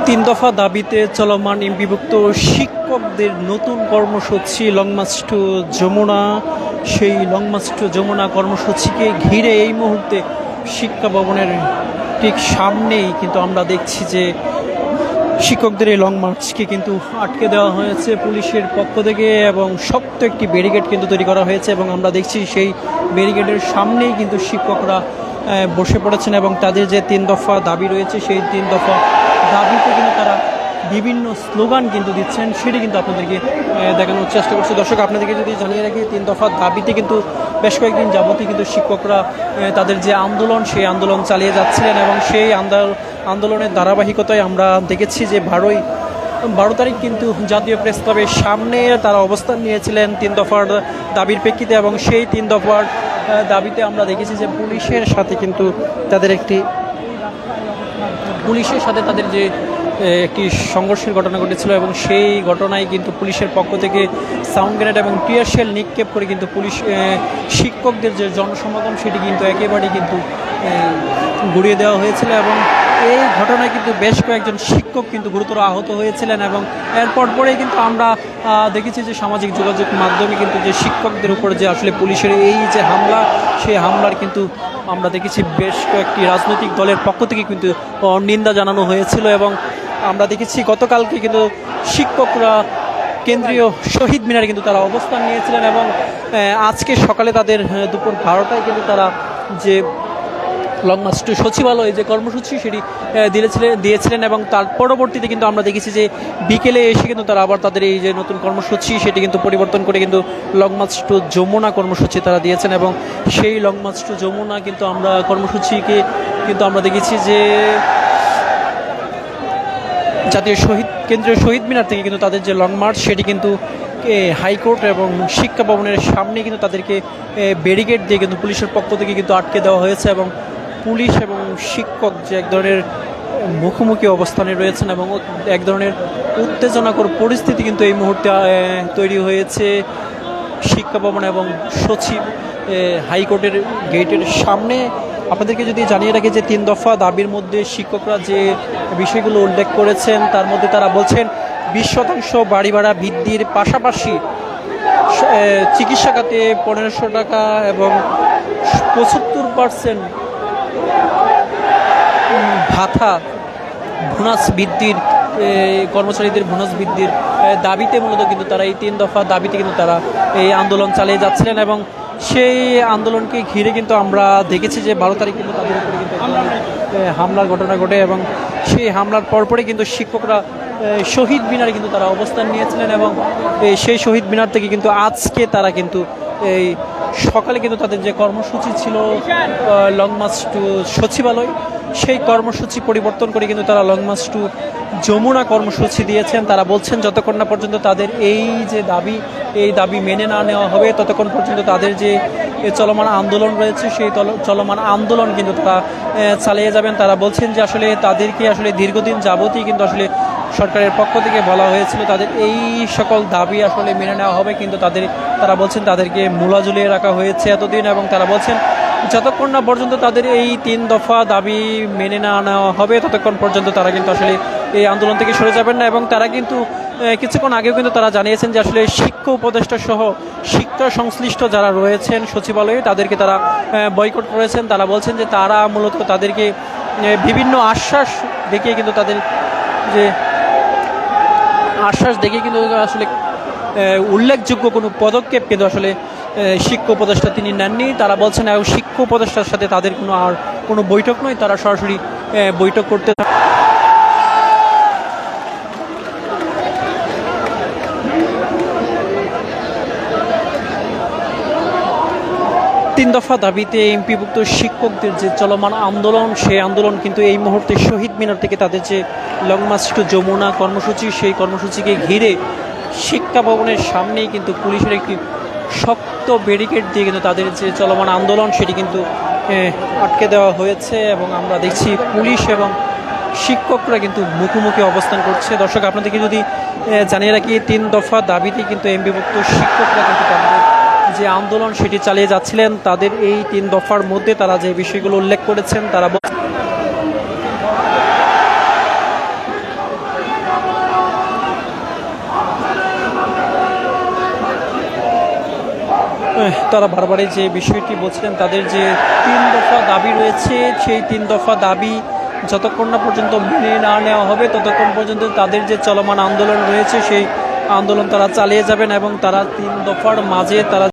তিন দফা দাবিতে চলমান এমপিভুক্ত শিক্ষকদের নতুন কর্মসূচি লং মার্চ টু যমুনা। সেই লং মার্চ টু যমুনা কর্মসূচিকে ঘিরে এই মুহূর্তে শিক্ষা ভবনের ঠিক সামনেই কিন্তু আমরা দেখছি যে শিক্ষকদের এই লং মার্চকে কিন্তু আটকে দেওয়া হয়েছে পুলিশের পক্ষ থেকে এবং শক্ত একটি ব্যারিকেড কিন্তু তৈরি করা হয়েছে এবং আমরা দেখছি সেই ব্যারিকেডের সামনেই কিন্তু শিক্ষকরা বসে পড়েছেন এবং তাদের যে তিন দফা দাবি রয়েছে সেই তিন দফা দাবিতে কিন্তু তারা বিভিন্ন স্লোগান কিন্তু দিচ্ছেন, সেটি কিন্তু আপনাদেরকে দেখানোর চেষ্টা করছি। দর্শক, আপনাদেরকে যদি জানিয়ে রাখি, তিন দফা দাবিতে কিন্তু বেশ কয়েকদিন যাবতীয় কিন্তু শিক্ষকরা তাদের যে আন্দোলন সেই আন্দোলন চালিয়ে যাচ্ছিলেন এবং সেই আন্দোলনের ধারাবাহিকতায় আমরা দেখেছি যে 12 তারিখ কিন্তু জাতীয় প্রেস ক্লাবের সামনে তারা অবস্থান নিয়েছিলেন তিন দফার দাবির প্রেক্ষিতে এবং সেই তিন দফার দাবিতে আমরা দেখেছি যে পুলিশের সাথে তাদের যে একটি সংঘর্ষের ঘটনা ঘটেছিল এবং সেই ঘটনায় কিন্তু পুলিশের পক্ষ থেকে সাউন্ড গ্রেনেড এবং টিয়ার শেল নিক্ষেপ করে কিন্তু পুলিশ শিক্ষকদের যে জনসমাগম সেটি কিন্তু একেবারেই কিন্তু গুড়িয়ে দেওয়া হয়েছিল এবং এই ঘটনায় কিন্তু বেশ কয়েকজন শিক্ষক কিন্তু গুরুতর আহত হয়েছিলেন এবং এরপর পরেই কিন্তু আমরা দেখেছি যে সামাজিক যোগাযোগ মাধ্যমে কিন্তু যে শিক্ষকদের উপরে যে আসলে পুলিশের এই যে হামলা, সেই হামলার কিন্তু আমরা দেখেছি বেশ কয়েকটি রাজনৈতিক দলের পক্ষ থেকে কিন্তু নিন্দা জানানো হয়েছিল এবং আমরা দেখেছি গতকালকে কিন্তু শিক্ষকরা কেন্দ্রীয় শহীদ মিনারে কিন্তু তারা অবস্থান নিয়েছিলেন এবং আজকে সকালে তাদের দুপুর 12টায় কিন্তু তারা যে লং মার্চ টু সচিবালয় যে কর্মসূচি সেটি দিয়েছিলেন এবং তার পরবর্তীতে কিন্তু আমরা দেখেছি যে বিকেলে এসে কিন্তু তারা আবার তাদের এই যে নতুন কর্মসূচি সেটি কিন্তু পরিবর্তন করে কিন্তু লং মার্চ টু যমুনা কর্মসূচি তারা দিয়েছেন এবং সেই লং মার্চ টু যমুনা কিন্তু আমরা কর্মসূচিকে কিন্তু আমরা দেখেছি যে কেন্দ্রীয় শহীদ মিনার থেকে কিন্তু তাদের যে লং মার্চ সেটি কিন্তু হাইকোর্ট এবং শিক্ষা ভবনের সামনে কিন্তু তাদেরকে ব্যারিকেড দিয়ে কিন্তু পুলিশের পক্ষ থেকে কিন্তু আটকে দেওয়া হয়েছে এবং পুলিশ এবং শিক্ষক যে এক ধরনের মুখোমুখি অবস্থানে রয়েছেন এবং এক ধরনের উত্তেজনাকর পরিস্থিতি কিন্তু এই মুহূর্তে তৈরি হয়েছে শিক্ষা ভবন এবং হাইকোর্টের গেটের সামনে। আপনাদেরকে যদি জানিয়ে রাখি যে তিন দফা দাবির মধ্যে শিক্ষকরা যে বিষয়গুলো উল্লেখ করেছেন তার মধ্যে তারা বলছেন 20% বাড়ি ভাড়া বৃদ্ধির পাশাপাশি চিকিৎসা খাতে 1500 টাকা এবং 75% ভাতা বোনাস বৃদ্ধির কর্মচারীদের বোনাস বৃদ্ধির দাবিতে মূলত কিন্তু তারা এই তিন দফা দাবিতে কিন্তু তারা এই আন্দোলন চালিয়ে যাচ্ছিলেন এবং সেই আন্দোলনকে ঘিরে কিন্তু আমরা দেখেছি যে 12 তারিখ কিন্তু তাদের উপরে কিন্তু হামলার ঘটনা ঘটে এবং সেই হামলার পরপরই কিন্তু শিক্ষকরা শহীদ মিনারে কিন্তু তারা অবস্থান নিয়েছিলেন এবং সেই শহীদ মিনার থেকে কিন্তু আজকে তারা কিন্তু এই সকালে কিন্তু তাদের যে কর্মসূচি ছিল লং মার্চ টু সচিবালয় সেই কর্মসূচি পরিবর্তন করে কিন্তু তারা লং মার্চ টু যমুনা কর্মসূচি দিয়েছেন। তারা বলছেন যতক্ষণ না পর্যন্ত তাদের এই যে দাবি মেনে না নেওয়া হবে ততক্ষণ পর্যন্ত তাদের যে চলমান আন্দোলন রয়েছে সেই চলমান আন্দোলন কিন্তু তারা চালিয়ে যাবেন। তারা বলছেন যে আসলে তাদেরকে আসলে দীর্ঘদিন যাবতই কিন্তু আসলে সরকারের পক্ষ থেকে বলা হয়েছিল তাদের এই সকল দাবি আসলে মেনে নেওয়া হবে, কিন্তু তারা বলছেন তাদেরকে মূলা ঝুলিয়ে রাখা হয়েছে এতদিন এবং তারা বলছেন যতক্ষণ না পর্যন্ত তাদের এই তিন দফা দাবি মেনে না নেওয়া হবে ততক্ষণ পর্যন্ত তারা কিন্তু আসলে এই আন্দোলন থেকে সরে যাবেন না এবং তারা কিন্তু কিছুক্ষণ আগেও কিন্তু তারা জানিয়েছেন যে আসলে শিক্ষা উপদেষ্টা সহ শিক্ষা সংশ্লিষ্ট যারা রয়েছেন সচিবালয়ে তাদেরকে তারা বয়কট করেছেন। তারা বলছেন যে তারা মূলত তাদেরকে বিভিন্ন আশ্বাস দেখিয়ে কিন্তু তাদের যে আশ্বাস দেখে কিন্তু আসলে উল্লেখযোগ্য কোনো পদক্ষেপ কিন্তু আসলে শিক্ষা উপদেষ্টা তিনি নেননি। তারা বলছেন শিক্ষা উপদেষ্টার সাথে তাদের কোনো বৈঠক নয়, তারা সরাসরি বৈঠক করতে তিন দফা দাবিতে এমপিভুক্ত শিক্ষকদের যে চলমান আন্দোলন সেই আন্দোলন কিন্তু এই মুহূর্তে শহীদ মিনার থেকে তাদের যে লং মার্চ টু যমুনা কর্মসূচি সেই কর্মসূচিকে ঘিরে শিক্ষা ভবনের সামনেই কিন্তু পুলিশের একটি শক্ত ব্যারিকেড দিয়ে কিন্তু তাদের যে চলমান আন্দোলন সেটি কিন্তু আটকে দেওয়া হয়েছে এবং আমরা দেখছি পুলিশ এবং শিক্ষকরা কিন্তু মুখোমুখি অবস্থান করছে। দর্শক, আপনাদেরকে যদি জানিয়ে রাখি তিন দফা দাবিতে কিন্তু এমপিভুক্ত শিক্ষকরা কিন্তু তাদের যে আন্দোলন সেটি চালিয়ে যাচ্ছিলেন। তাদের এই তিন দফার মধ্যে তারা যে বিষয়গুলো উল্লেখ করেছেন তারা তারা বারবারই যে বিষয়টি বলছিলেন, তাদের যে 3 দফা দাবি রয়েছে, সেই 3 দফা দাবি যতক্ষণ না পর্যন্ত মেনে না নেওয়া হবে ততক্ষণ পর্যন্ত তাদের যে চলমান আন্দোলন রয়েছে সেই আন্দোলন তারা চালিয়ে যাবেন এবং তারা 3 দফার মাঝে তারা